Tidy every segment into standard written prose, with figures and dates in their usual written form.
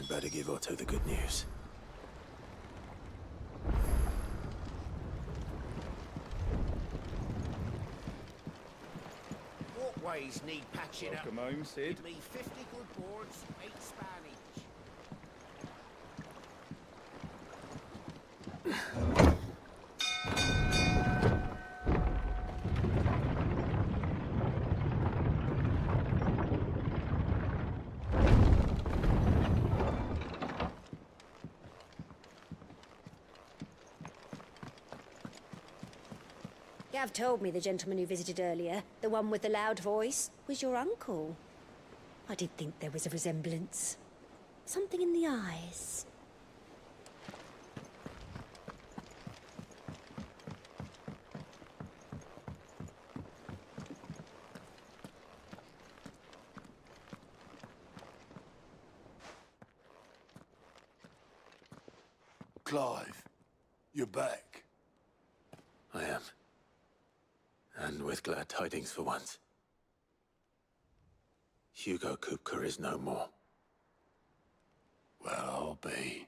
better give Otto the good news. Walkways need patching up. Welcome home, Sid. Give me 50 good boards, 8 span each. Gav told me the gentleman who visited earlier, the one with the loud voice, was your uncle. I did think there was a resemblance. Something in the eyes. Clive, you're back. I am. And with glad tidings for once. Hugo Kupka is no more. Well, I'll be.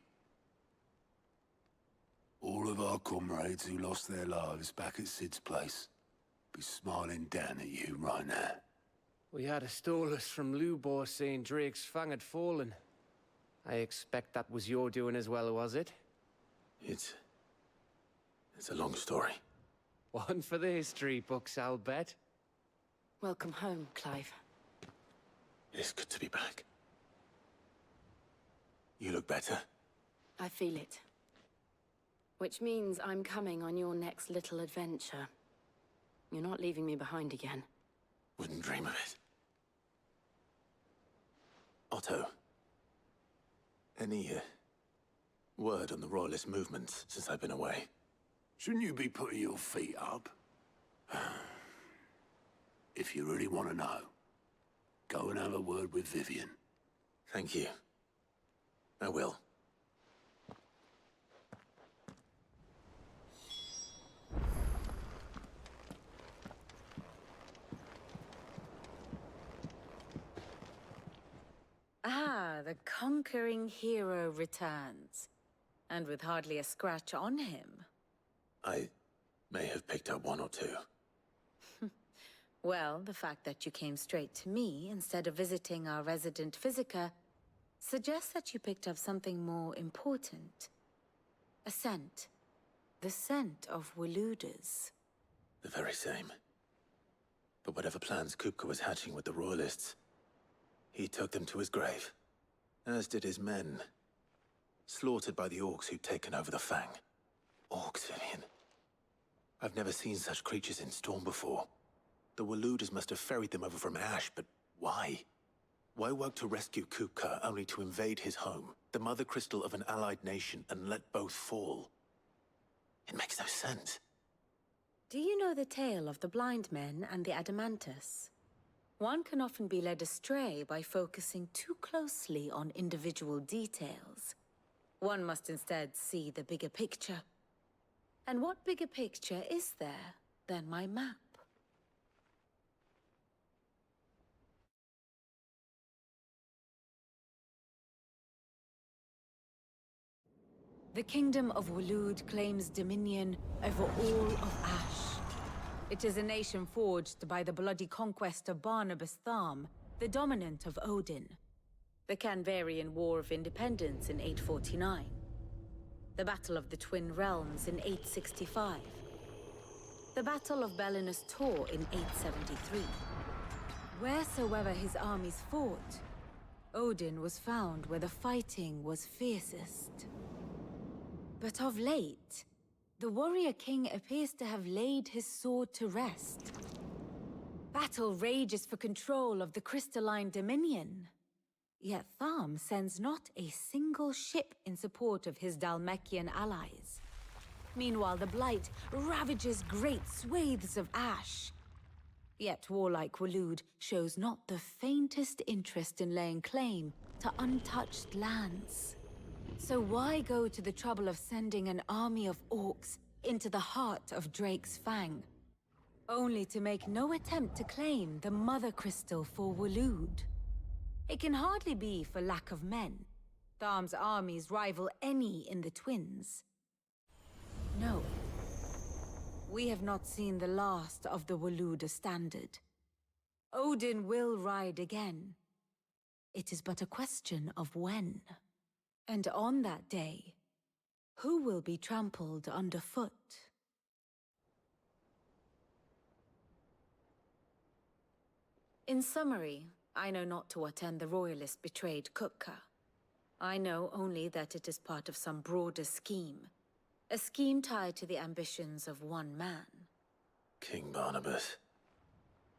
All of our comrades who lost their lives back at Sid's place be smiling down at you right now. We had a stolus from Lubor saying Drake's fang had fallen. I expect that was your doing as well, was it? It's a long story. One for the history books, I'll bet. Welcome home, Clive. It's good to be back. You look better. I feel it. Which means I'm coming on your next little adventure. You're not leaving me behind again. Wouldn't dream of it. Otto. Any word on the Royalist movements since I've been away? Shouldn't you be putting your feet up? If you really want to know, go and have a word with Vivian. Thank you. I will. Ah, the conquering hero returns. And with hardly a scratch on him. I may have picked up one or two. Well, the fact that you came straight to me instead of visiting our resident Physica suggests that you picked up something more important. A scent. The scent of Waludas. The very same. But whatever plans Kupka was hatching with the Royalists, he took them to his grave. As did his men. Slaughtered by the orcs who'd taken over the Fang. Orcs, Vivian. I've never seen such creatures in Storm before. The Waludas must have ferried them over from Ash, but why? Why work to rescue Kupka only to invade his home, the mother crystal of an allied nation, and let both fall? It makes no sense. Do you know the tale of the blind men and the Adamantus? One can often be led astray by focusing too closely on individual details. One must instead see the bigger picture. And what bigger picture is there than my map? The Kingdom of Waloed claims dominion over all of Ash. It is a nation forged by the bloody conquest of Barnabas Tharm, the dominant of Odin. The Canvarian War of Independence in 849. The Battle of the Twin Realms in 865. The Battle of Belinus Tor in 873. Wheresoever his armies fought, Odin was found where the fighting was fiercest. But of late, the warrior king appears to have laid his sword to rest. Battle rages for control of the crystalline dominion. Yet Tharm sends not a single ship in support of his Dhalmekian allies. Meanwhile, the Blight ravages great swathes of Ash. Yet warlike Waloed shows not the faintest interest in laying claim to untouched lands. So why go to the trouble of sending an army of orcs into the heart of Drake's Fang, only to make no attempt to claim the Mother Crystal for Waloed? It can hardly be for lack of men. Tharm's armies rival any in the Twins. No. We have not seen the last of the Waloed standard. Odin will ride again. It is but a question of when. And on that day, who will be trampled underfoot? In summary, I know not to what end the Royalist betrayed Kupka. I know only that it is part of some broader scheme. A scheme tied to the ambitions of one man. King Barnabas.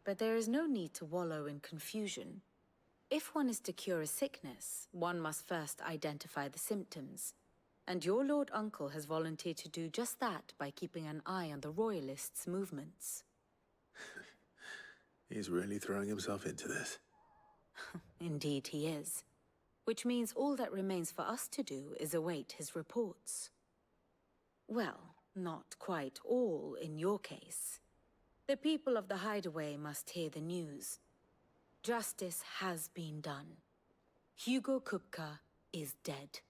But there is no need to wallow in confusion. If one is to cure a sickness, one must first identify the symptoms. And your Lord Uncle has volunteered to do just that by keeping an eye on the Royalists' movements. He's really throwing himself into this. Indeed he is. Which means all that remains for us to do is await his reports. Well, not quite all in your case. The people of the Hideaway must hear the news. Justice has been done. Hugo Kupka is dead.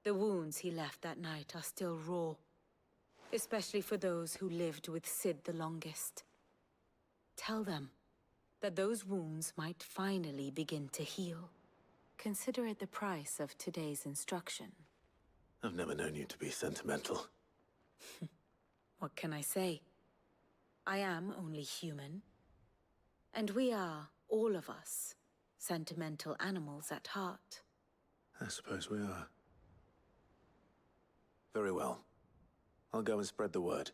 The wounds he left that night are still raw. Especially for those who lived with Sid the longest. Tell them that those wounds might finally begin to heal. Consider it the price of today's instruction. I've never known you to be sentimental. What can I say? I am only human. And we are, all of us, sentimental animals at heart. I suppose we are. Very well. I'll go and spread the word.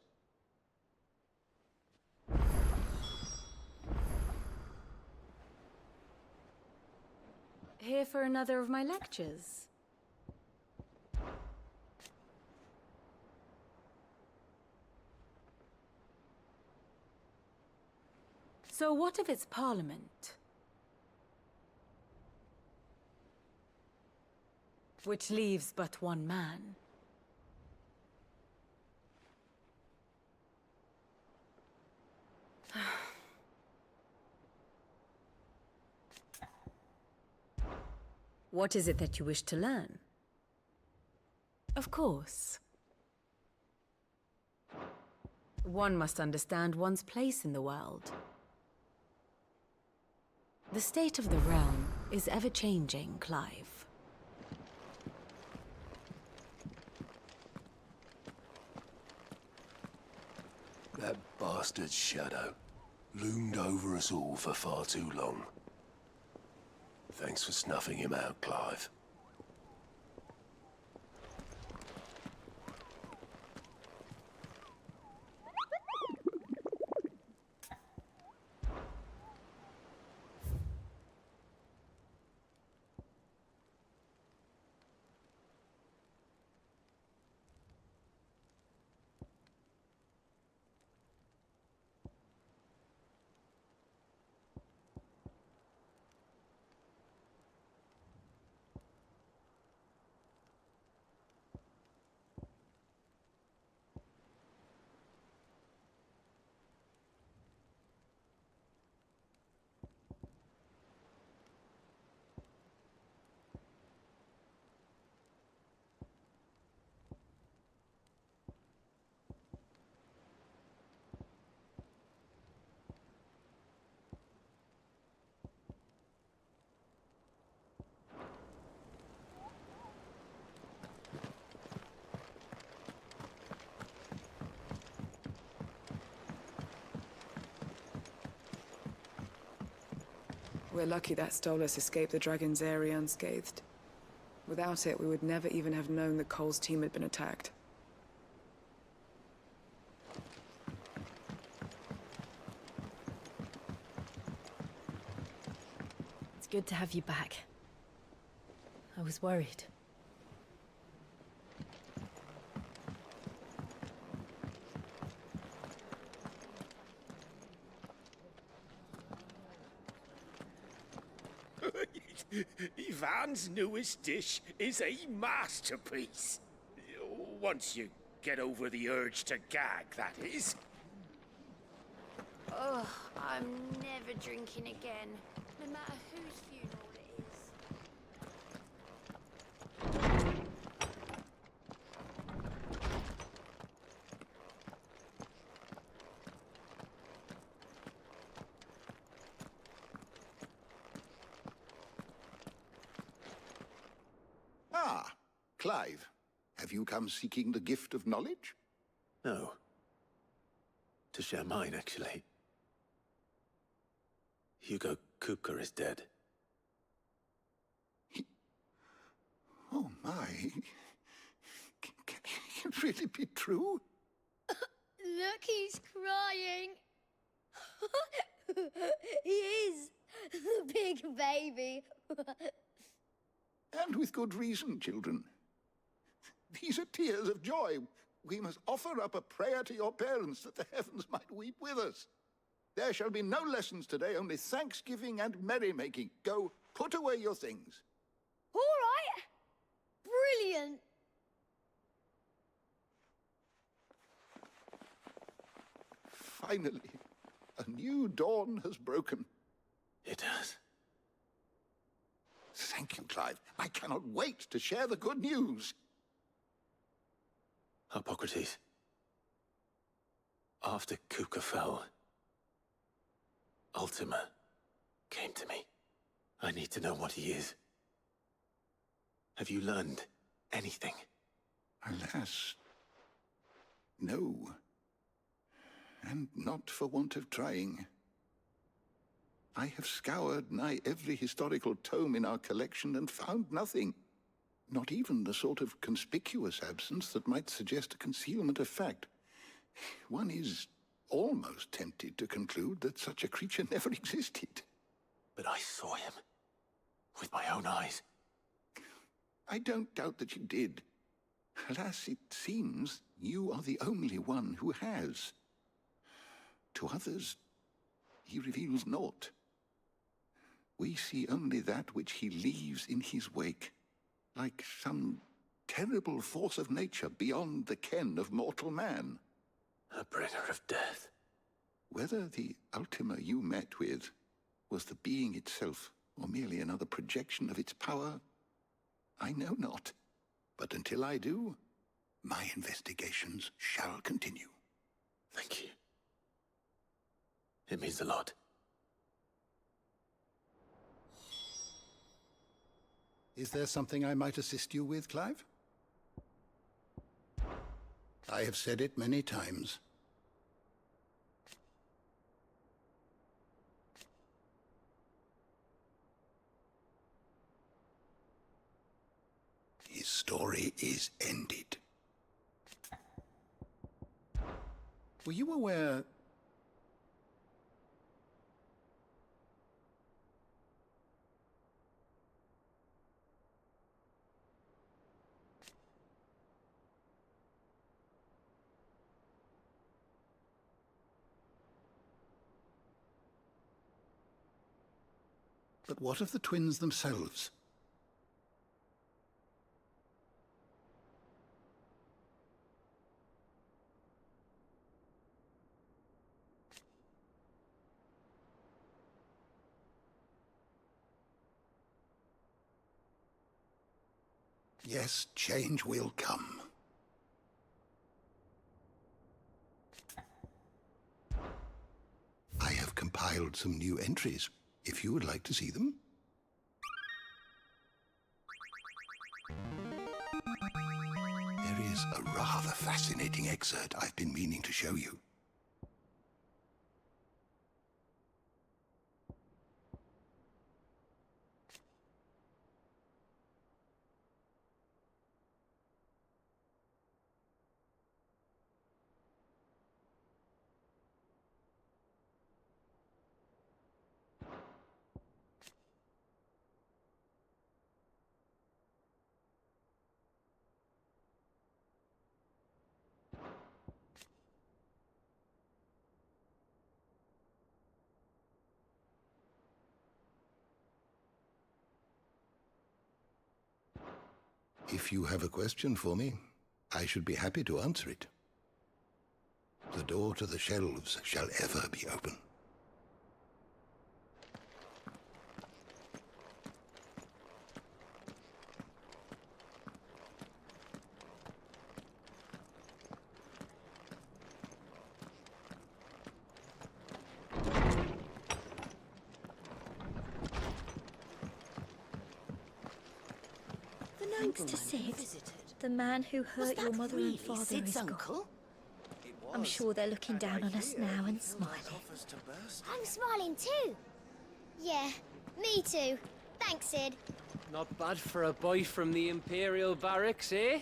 Here for another of my lectures? So what of its parliament? Which leaves but one man. What is it that you wish to learn? Of course. One must understand one's place in the world. The state of the realm is ever-changing, Clive. That bastard shadow loomed over us all for far too long. Thanks for snuffing him out, Clive. We're lucky that Stolas escaped the Dragon's area unscathed. Without it, we would never even have known that Cole's team had been attacked. It's good to have you back. I was worried. Ivan's newest dish is a masterpiece. Once you get over the urge to gag, that is. Ugh, I'm never drinking again, no matter whose funeral it is. Clive, have you come seeking the gift of knowledge? No. To share mine, actually. Hugo Kupka is dead. Oh my. Can it really be true? Look, he's crying. He is. The big baby. And with good reason, children. These are tears of joy. We must offer up a prayer to your parents that the heavens might weep with us. There shall be no lessons today, only thanksgiving and merrymaking. Go, put away your things. All right. Brilliant. Finally, a new dawn has broken. It has. Thank you, Clive. I cannot wait to share the good news. Hippocrates. After Kupka fell, Ultima came to me. I need to know what he is. Have you learned anything? Alas, no. And not for want of trying. I have scoured nigh every historical tome in our collection and found nothing. Not even the sort of conspicuous absence that might suggest a concealment of fact. One is almost tempted to conclude that such a creature never existed. But I saw him. With my own eyes. I don't doubt that you did. Alas, it seems you are the only one who has. To others, he reveals naught. We see only that which he leaves in his wake, like some terrible force of nature beyond the ken of mortal man. A bringer of death. Whether the Ultima you met with was the being itself, or merely another projection of its power, I know not. But until I do, my investigations shall continue. Thank you. It means a lot. Is there something I might assist you with, Clive? I have said it many times. His story is ended. Were you aware... But what of the twins themselves? Yes, change will come. I have compiled some new entries, if you would like to see them. There is a rather fascinating excerpt I've been meaning to show you. If you have a question for me, I should be happy to answer it. The door to the shelves shall ever be open. Thanks to Sid, the man who hurt your mother and father Sid's is gone. uncle? I'm sure they're looking down on us now and smiling. I'm smiling too. Yeah, me too. Thanks, Sid. Not bad for a boy from the Imperial barracks, eh?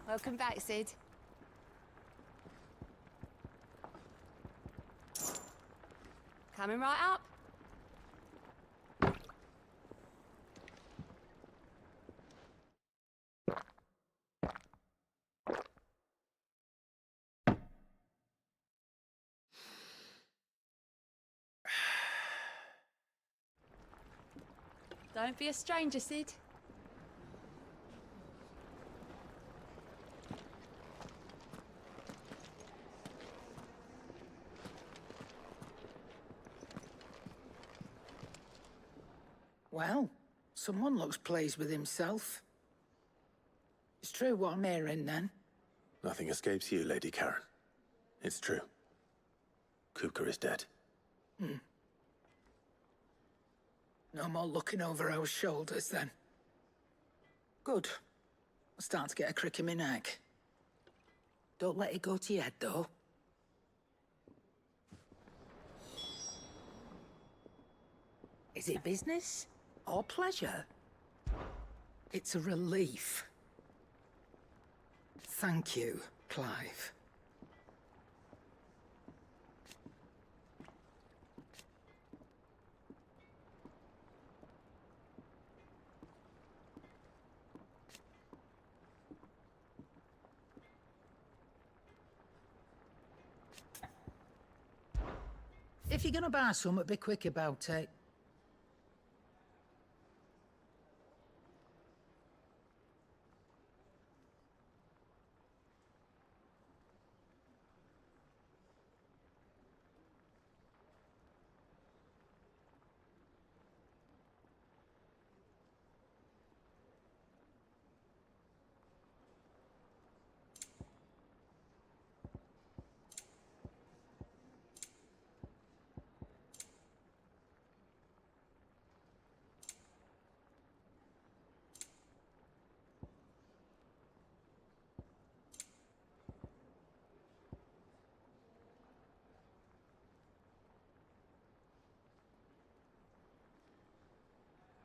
Welcome back, Sid. Coming right up. Don't be a stranger, Sid. Well, someone looks pleased with himself. It's true what I'm hearing, then. Nothing escapes you, Lady Karen. It's true. Kupka is dead. No more looking over our shoulders, then. Good. I'm starting to get a crick in my neck. Don't let it go to your head, though. Is it business or pleasure? It's a relief. Thank you, Clive. If you're gonna buy something, be quick about it.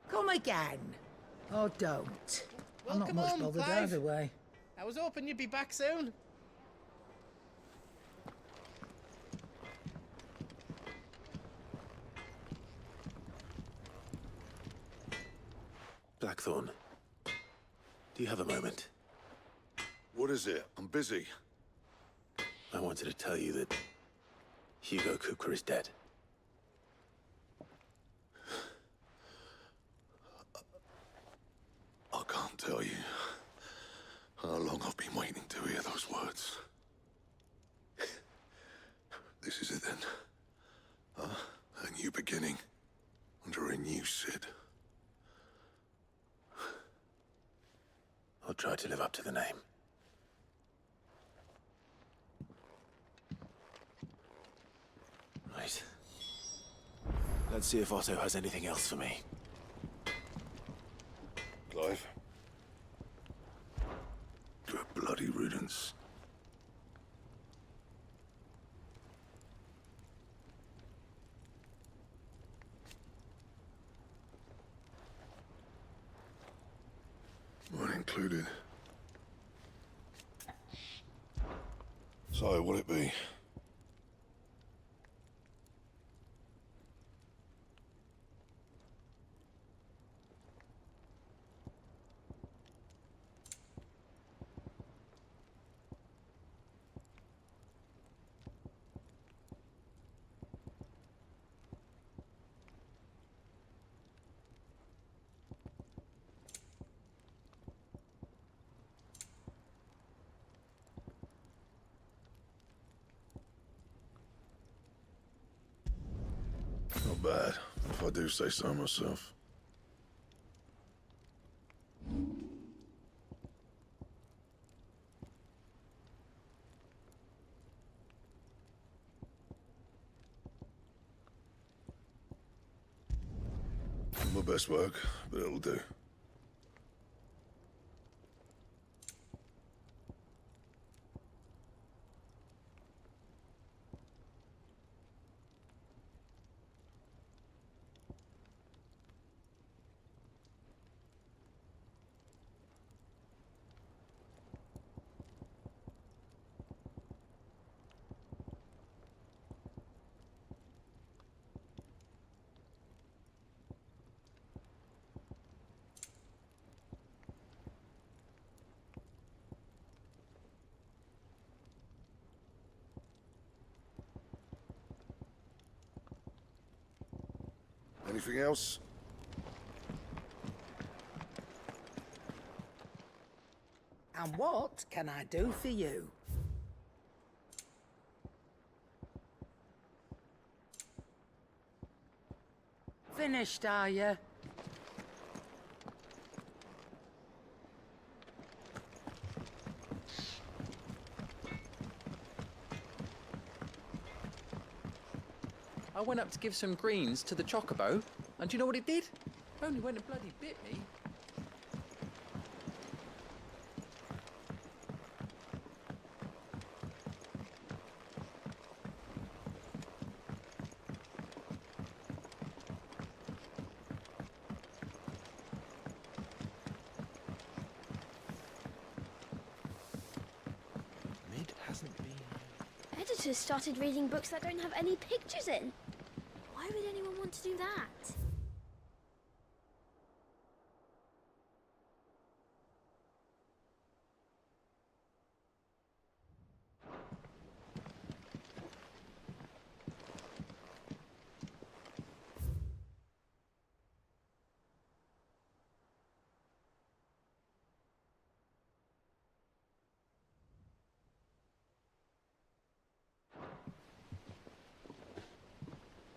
Come again. Or don't. I'm not Welcome much home, bothered Clive. either way. I was hoping you'd be back soon. Blackthorn, do you have a moment? What is it? I'm busy. I wanted to tell you that Hugo Kupka is dead. I can't tell you how long I've been waiting to hear those words. This is it then. A new beginning under a new Sid. I'll try to live up to the name. Right. Let's see if Otto has anything else for me. Clive? Good bloody riddance. Mine included. So, what'll it be? Not bad, if I do say so myself. My best work, but it'll do. Anything else? And what can I do for you? Finished, are you? I went up to give some greens to the chocobo, and do you know what it did? Only went and bloody bit me. Mid hasn't been... Editors started reading books that don't have any pictures in. Why would anyone want to do that?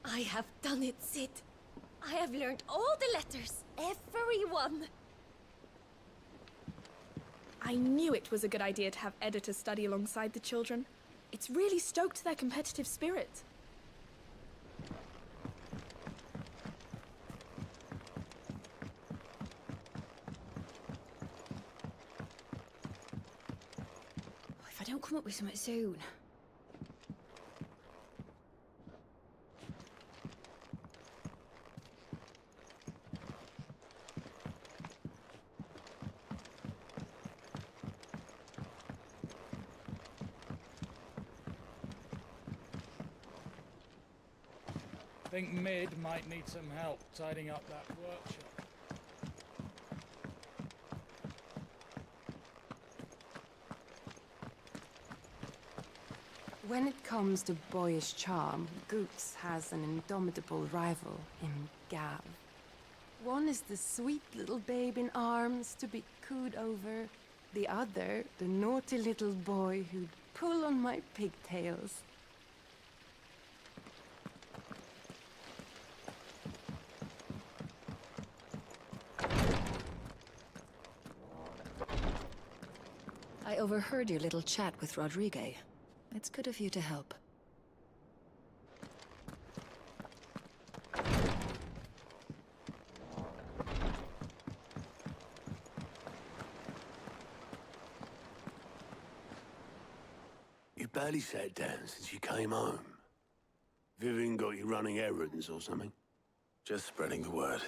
I have done it, Sid. I have learned all the letters. Every one. I knew it was a good idea to have editors study alongside the children. It's really stoked their competitive spirit. If I don't come up with something soon. I think Mid might need some help tidying up that workshop. When it comes to boyish charm, Goots has an indomitable rival in Gav. One is the sweet little babe in arms to be cooed over. The other, the naughty little boy who'd pull on my pigtails. I overheard your little chat with Rodrigue. It's good of you to help. You barely sat down since you came home. Vivian got you running errands or something? Just spreading the word.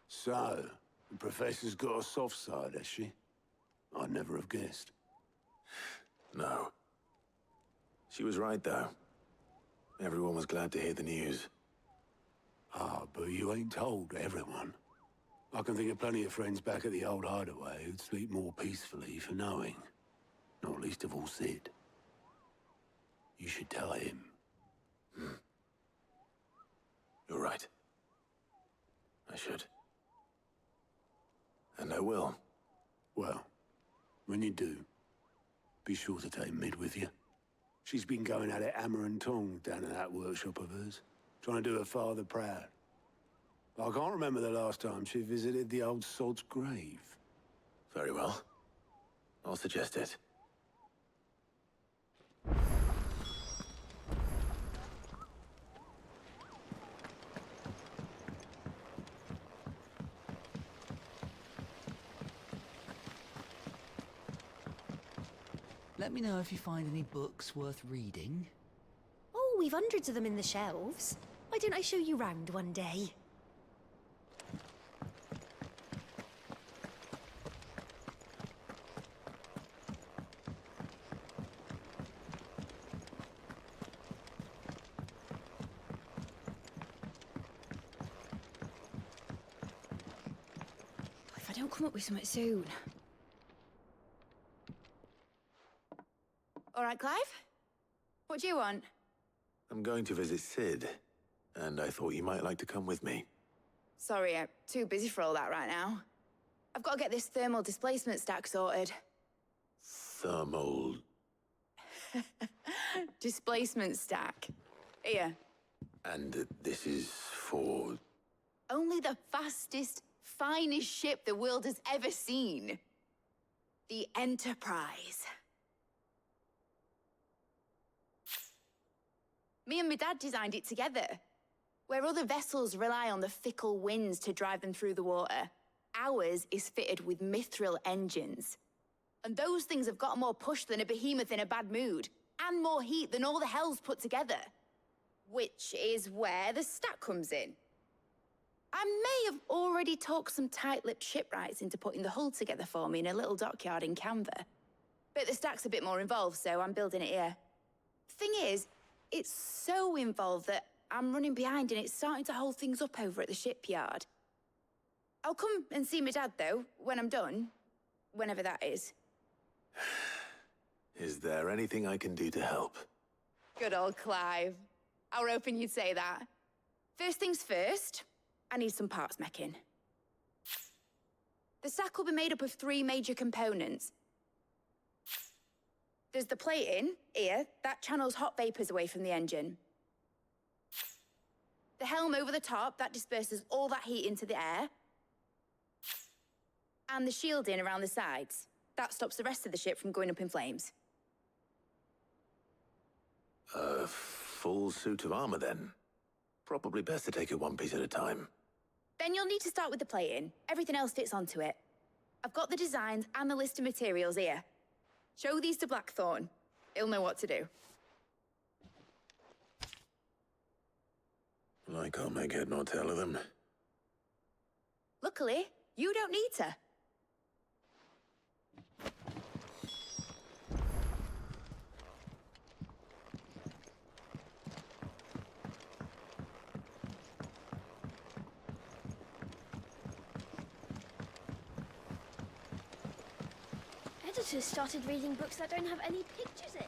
So, the Professor's got a soft side, has she? I'd never have guessed. No. She was right, though. Everyone was glad to hear the news. Ah, but you ain't told everyone. I can think of plenty of friends back at the old Hideaway who'd sleep more peacefully for knowing. Not least of all Sid. You should tell him. You're right. I should. And I will. Well, when you do, be sure to take Mid with you. She's been going at it hammer and tong down in that workshop of hers, trying to do her father proud. I can't remember the last time she visited the old sod's grave. Very well. I'll suggest it. Let me know if you find any books worth reading. Oh, we've hundreds of them in the shelves. Why don't I show you round one day? If I don't come up with something soon. All right, Clive? What do you want? I'm going to visit Sid, and I thought you might like to come with me. Sorry, I'm too busy for all that right now. I've got to get this thermal displacement stack sorted. Thermal... Displacement stack. Here. And this is for... Only the fastest, finest ship the world has ever seen. The Enterprise. Me and my dad designed it together. Where other vessels rely on the fickle winds to drive them through the water, ours is fitted with mithril engines. And those things have got more push than a behemoth in a bad mood, and more heat than all the hells put together. Which is where the stack comes in. I may have already talked some tight-lipped shipwrights into putting the hull together for me in a little dockyard in Canva. But the stack's a bit more involved, so I'm building it here. Thing is, it's so involved that I'm running behind and it's starting to hold things up over at the shipyard. I'll come and see my dad, though, when I'm done. Whenever that is. Is there anything I can do to help? Good old Clive. I were hoping you'd say that. First things first, I need some parts meching. The stack will be made up of 3 major components. There's the plating, here, that channels hot vapors away from the engine. The helm over the top, that disperses all that heat into the air. And the shielding around the sides. That stops the rest of the ship from going up in flames. A full suit of armor, then? Probably best to take it one piece at a time. Then you'll need to start with the plating. Everything else fits onto it. I've got the designs and the list of materials here. Show these to Blackthorn. He'll know what to do. I can't make head nor tail of them. Luckily, you don't need to. Editors started reading books that don't have any pictures in.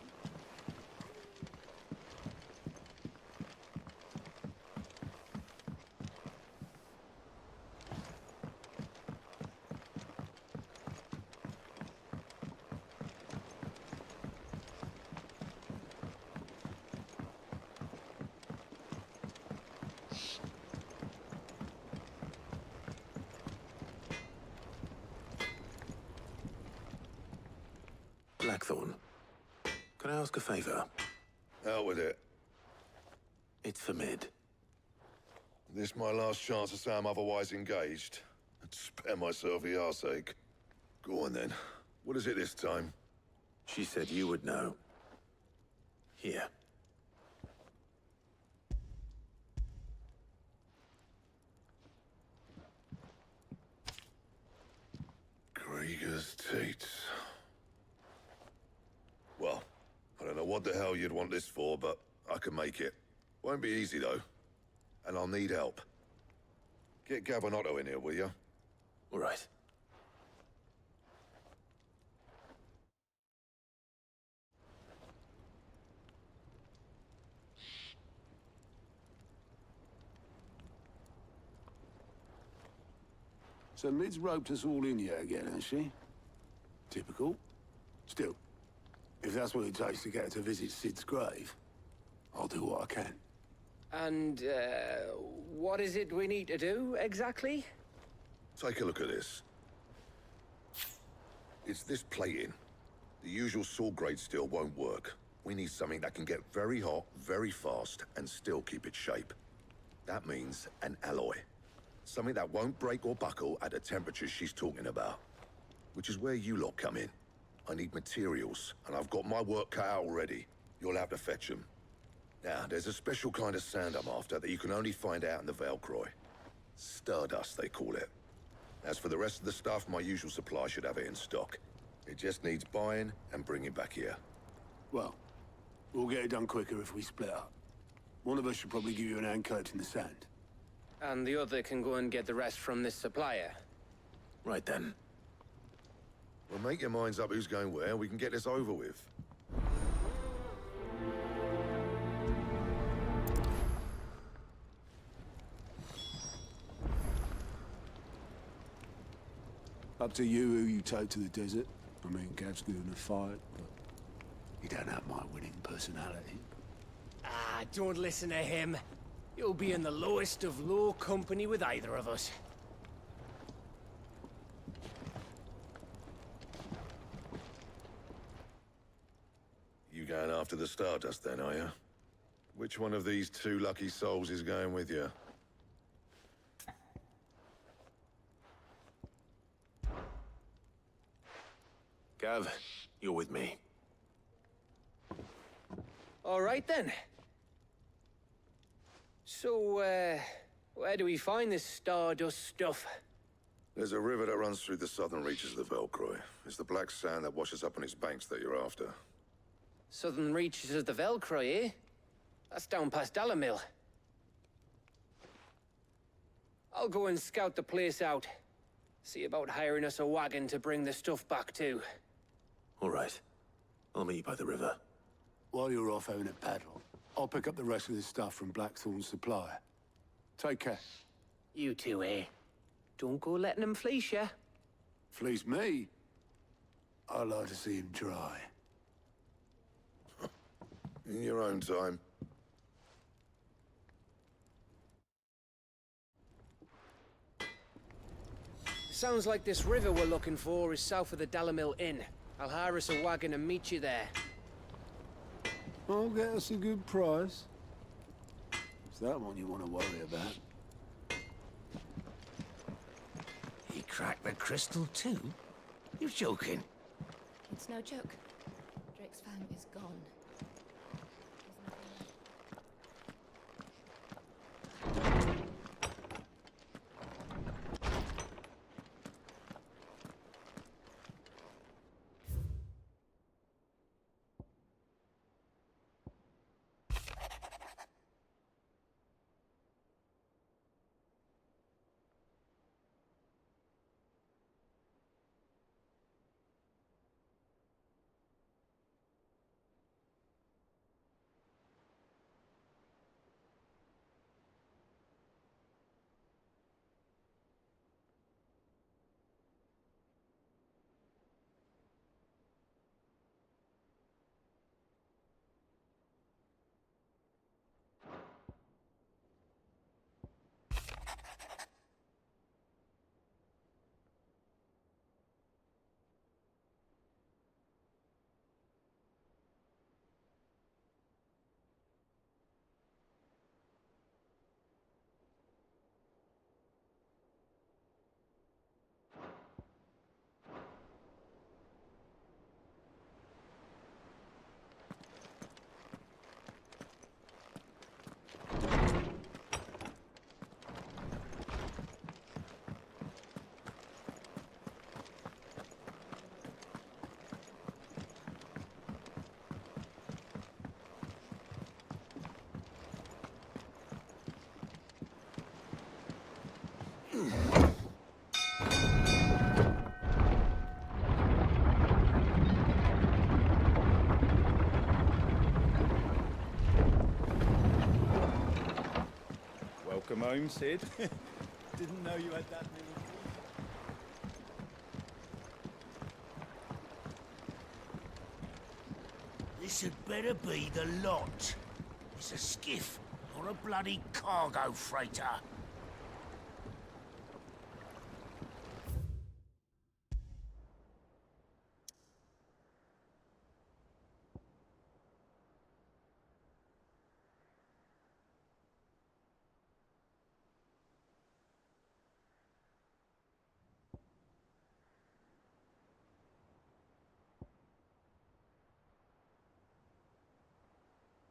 Blackthorn, can I ask a favor? Out with it. It's for Mid. This my last chance to say I'm otherwise engaged. I'd spare myself the arseache. Go on then. What is it this time? She said you would know. Here. Krieger's teats. Well, I don't know what the hell you'd want this for, but I can make it. Won't be easy, though. And I'll need help. Get Gavin-Otto in here, will you? All right. So Mid's roped us all in here again, has she? Typical. Still, if that's what it takes to get her to visit Sid's grave, I'll do what I can. And, what is it we need to do, exactly? Take a look at this. It's this plating. The usual sword-grade steel won't work. We need something that can get very hot, very fast, and still keep its shape. That means an alloy. Something that won't break or buckle at the temperatures she's talking about. Which is where you lot come in. I need materials, and I've got my work cut out already. You'll have to fetch them. Now, there's a special kind of sand I'm after that you can only find out in the Velcroy. Stardust, they call it. As for the rest of the stuff, my usual supply should have it in stock. It just needs buying and bringing back here. Well, we'll get it done quicker if we split up. One of us should probably give you an hand coat in the sand. And the other can go and get the rest from this supplier. Right then. Well, make your minds up who's going where, and we can get this over with. Up to you who you take to the desert. I mean, Gav's good in a fight, but you don't have my winning personality. Ah, don't listen to him. You'll be in the lowest of low company with either of us. You going after the Stardust then, are you? Which one of these two lucky souls is going with you? Gav, you're with me. All right then. So, where do we find this Stardust stuff? There's a river that runs through the southern reaches of the Velcroy. It's the black sand that washes up on its banks that you're after. Southern reaches of the Velcroy, eh? That's down past Dalamil. I'll go and scout the place out. See about hiring us a wagon to bring the stuff back to. All right. I'll meet you by the river. While you're off having a paddle, I'll pick up the rest of the stuff from Blackthorn's supplier. Take care. You two, eh? Don't go letting them fleece ya. Fleece me? I'd like to see him try. In your own time. Sounds like this river we're looking for is south of the Dalamil Inn. I'll hire us a wagon and meet you there. I'll get us a good price. Is that one you want to worry about? He cracked the crystal too? You're joking. It's no joke. Drake's fang is gone. Welcome home, Sid. Didn't know you had that many. This had better be the lot. It's a skiff, or a bloody cargo freighter.